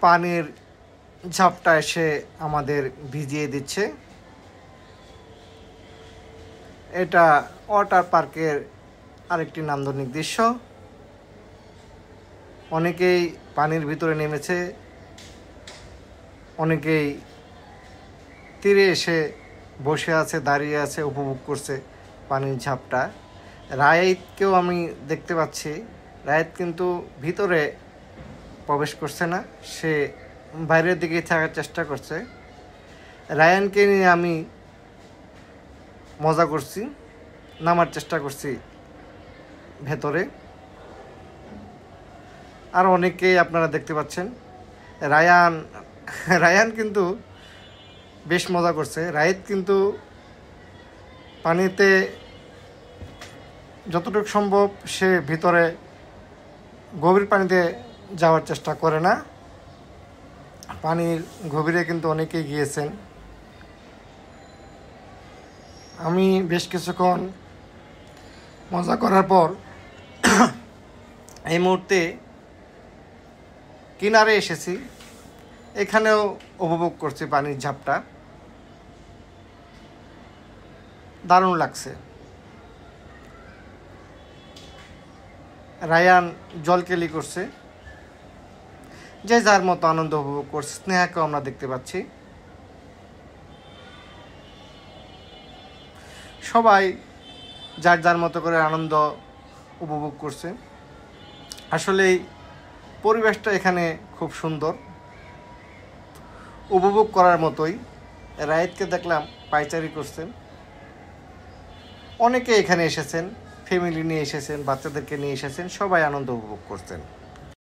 পানির ঝাপটা এসে আমাদের ভিজিয়ে দিচ্ছে। এটা ওয়াটার পার্কের আরেকটি নান্দনিক দৃশ্য। অনেকেই পানির ভিতরে নেমেছে, অনেকেই তীরে এসে বসে আছে, দাঁড়িয়ে আছে, উপভোগ করছে পানির ঝাপটা। রায়েতকেও আমি দেখতে পাচ্ছি। রায়েত কিন্তু ভিতরে প্রবেশ করছে না, সে বাইরের দিকে থাকার চেষ্টা করছে। রায়ানকে নিয়ে আমি মজা করছি, নামার চেষ্টা করছি ভেতরে। আর অনেকেই আপনারা দেখতে পাচ্ছেন। রায়ান কিন্তু বেশ মজা করছে। রায়েত কিন্তু পানিতে যতটুকু সম্ভব সে ভিতরে গভীর পানিতে যাওয়ার চেষ্টা করে না। পানির গভীরে কিন্তু অনেকেই গিয়েছেন। আমি বেশ কিছুক্ষণ মজা করার পর এই মুহূর্তে কিনারে এসেছি। এখানেও উপভোগ করছি পানির ঝাপটা। দারুণ লাগছে। রায়ান জলকেলি করছে, যে যার মতো আনন্দ উপভোগ করছে। স্নেহাকেও আমরা দেখতে পাচ্ছি। সবাই যার যার মতো করে আনন্দ উপভোগ করছে। আসলেই পরিবেশটা এখানে খুব সুন্দর, উপভোগ করার মতোই। রায়েতকে দেখলাম পায়চারি করছেন। অনেকে এখানে এসেছেন, ফ্যামিলি নিয়ে এসেছেন, বাচ্চাদেরকে নিয়ে এসেছেন, সবাই আনন্দ উপভোগ করছেন।